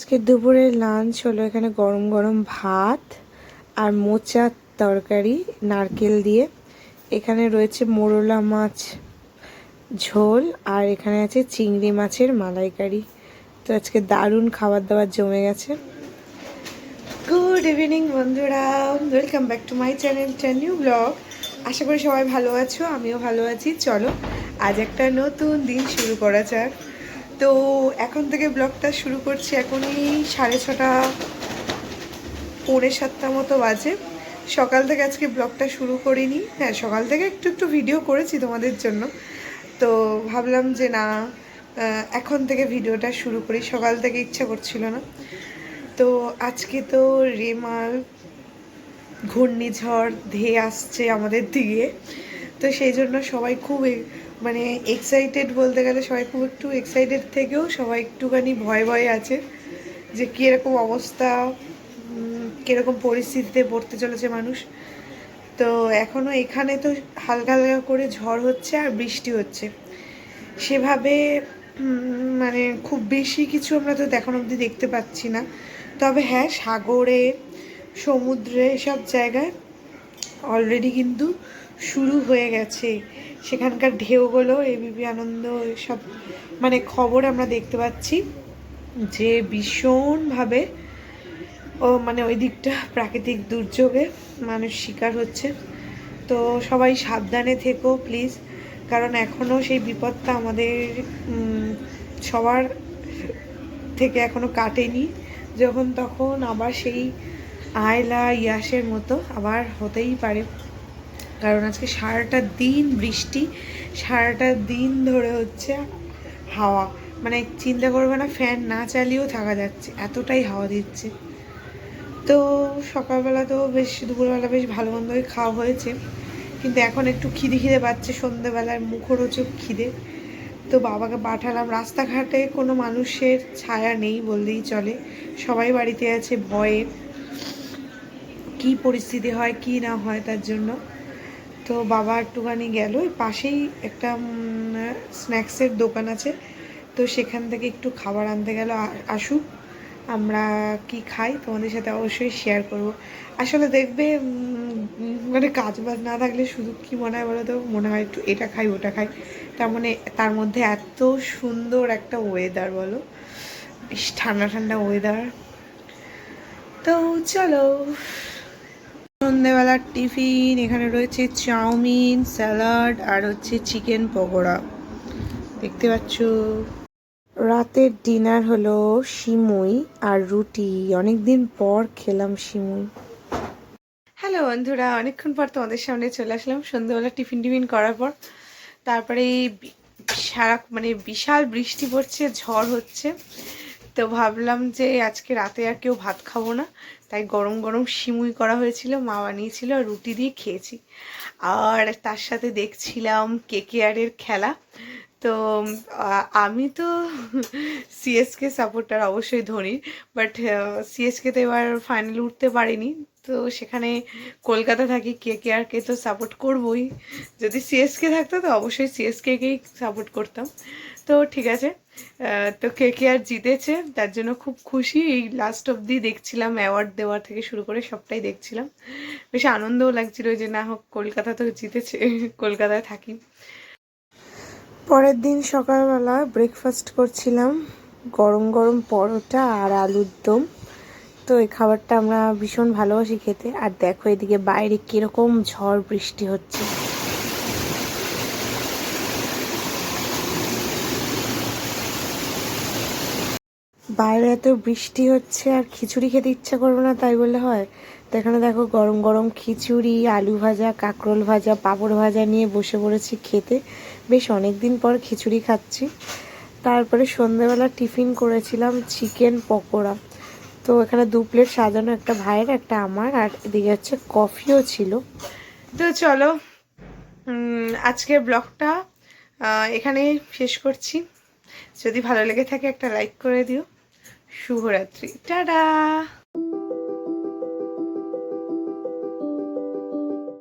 আজকে দুপুরের লাঞ্চ হলো এখানে গরম গরম ভাত আর মোচার তরকারি নারকেল দিয়ে। এখানে রয়েছে মোরলা মাছ ঝোল আর এখানে আছে চিংড়ি মাছের মালাইকারি। তো আজকে দারুণ খাবার দাবার জমে গেছে। গুড ইভিনিং বন্ধুরা, welcome back to my channel new blog. আশা করি সবাই ভালো আছো, আমিও ভালো আছি। চলো আজ একটা নতুন দিন শুরু করা যাক। তো এখন থেকে ব্লগটা শুরু করছি। এখনই 6:30 7:45 মতো বাজে। সকাল থেকে আজকে ব্লগটা শুরু করিনি। হ্যাঁ, সকাল থেকে একটু একটু ভিডিও করেছি তোমাদের জন্য। তো ভাবলাম যে না, এখন থেকে ভিডিওটা শুরু করি। সকাল থেকে ইচ্ছা করছিল না। তো আজকে তো রেমাল ঘূর্ণিঝড় ধেয়ে আসছে আমাদের দিকে। তো সেই জন্য সবাই খুব মানে এক্সাইটেড, বলতে গেলে সবাই খুব একটু এক্সাইটেড থেকেও সবাই একটুখানি ভয়ে ভয়ে আছে যে কীরকম অবস্থা, কীরকম পরিস্থিতিতে পড়তে চলেছে মানুষ। তো এখনও এখানে তো হালকা হালকা করে ঝড় হচ্ছে আর বৃষ্টি হচ্ছে। সেভাবে মানে খুব বেশি কিছু আমরা তো এখন অবধি দেখতে পাচ্ছি না। তবে হ্যাঁ, সাগরে সমুদ্রে এসব জায়গায় অলরেডি কিন্তু শুরু হয়ে গেছে। সেখানকার ঢেউগুলো এবিপি আনন্দ এসব মানে খবর আমরা দেখতে পাচ্ছি যে ভীষণভাবে মানে ওই দিকটা প্রাকৃতিক দুর্যোগে মানুষ শিকার হচ্ছে। তো সবাই সাবধানে থেকো প্লিজ, কারণ এখনও সেই বিপদটা আমাদের সবার থেকে এখনও কাটেনি। যখন তখন আবার সেই আয়লা ইয়াসের মতো আবার হতেই পারে। কারণ আজকে সারাটা দিন বৃষ্টি, সারাটা দিন ধরে হচ্ছে হাওয়া। মানে চিন্তা করবে না, ফ্যান না চালিয়েও থাকা যাচ্ছে, এতটাই হাওয়া দিচ্ছে। তো সকালবেলা তো বেশ, দুপুরবেলা বেশ ভালো মন্দই খাওয়া হয়েছে, কিন্তু এখন একটু খিদে পাচ্ছে, সন্ধ্যেবেলার মুখরোচক খিদে। তো বাবাকে পাঠালাম। রাস্তাঘাটে কোনো মানুষের ছায়া নেই বললেই চলে, সবাই বাড়িতে আছে ভয়ে, কি পরিস্থিতি হয় কি না হয় তার জন্য। তো বাবা একটুখানি গেল, পাশেই একটা স্ন্যাক্সের দোকান আছে, তো সেখান থেকে একটু খাবার আনতে গেল। আসুক, আমরা কি খাই তোমাদের সাথে অবশ্যই শেয়ার করব। আসলে দেখবে মানে কাজ বাজ না থাকলে শুধু কি মনে হয় বলো তো, মনে হয় একটু এটা খাই ওটা খাই। তার মানে তার মধ্যে এত সুন্দর একটা ওয়েদার, বলো, বেশ ঠান্ডা ঠান্ডা ওয়েদার। তো চলো, সন্ধ্যেবেলার টিফিন এখানে রয়েছে চাউমিন, স্যালাড আর হচ্ছে চিকেন পকোড়া, দেখতে পাচ্ছ। রাতের ডিনার হলো সিমুই আর রুটি। অনেকদিন পর খেলাম সিমুই। হ্যালো বন্ধুরা, অনেকক্ষণ পর তোমাদের সামনে চলে আসলাম সন্ধ্যেবেলা টিফিন করার পর। তারপরে সারা মানে বিশাল বৃষ্টি পড়ছে, ঝড় হচ্ছে। তো ভাবলাম যে আজকে রাতে আর কেউ ভাত খাবো না, তাই গরম গরম সিমুই করা হয়েছিল, মা বানিয়েছিল, আর রুটি দিয়ে খেয়েছি। আর তার সাথে দেখছিলাম কেকেআরের খেলা। তো আমি তো সিএসকে সাপোর্টার, অবশ্যই ধোনির, বাট সিএসকে তো এবার ফাইনালে উঠতে পারিনি। তো সেখানে কলকাতা থাকি, কেকেআরকে তো সাপোর্ট করবই। যদি সিএসকে থাকতো তো অবশ্যই সিএসকেকেই সাপোর্ট করতাম। তো ঠিক আছে, তো কেকেআর জিতেছে, তার জন্য খুব খুশি। এই লাস্ট অবধি দেখছিলাম, অ্যাওয়ার্ড দেওয়া থেকে শুরু করে সবটাই দেখছিলাম। বেশ আনন্দও লাগছিল যে না হোক, কলকাতা তো জিতেছে, কলকাতায় থাকি। পরের দিন সকালবেলা ব্রেকফাস্ট করছিলাম গরম গরম পরোটা আর আলুর দম। তো এই খাবারটা আমরা ভীষণ ভালোবাসি খেতে। আর দেখো এদিকে বাইরে কীরকম ঝড় বৃষ্টি হচ্ছে। বাইরে এত বৃষ্টি হচ্ছে আর খিচুড়ি খেতে ইচ্ছা করবে না তাই বললে হয়? তো এখানে দেখো গরম গরম খিচুড়ি, আলু ভাজা, কাঁকরোল ভাজা, পাঁপড় ভাজা নিয়ে বসে পড়েছি খেতে। বেশ অনেক দিন পর খিচুড়ি খাচ্ছি। তারপরে সন্ধেবেলা টিফিন করেছিলাম চিকেন পকোড়া। তো এখানে 2 প্লেট সাজানো, একটা ভাইয়ের একটা আমার, আর এদিকে হচ্ছে কফিও ছিল। তো চলো আজকের ব্লগটা এখানে শেষ করছি। যদি ভালো লেগে থাকে একটা লাইক করে দিও। শুভরাত্রি, টাটা।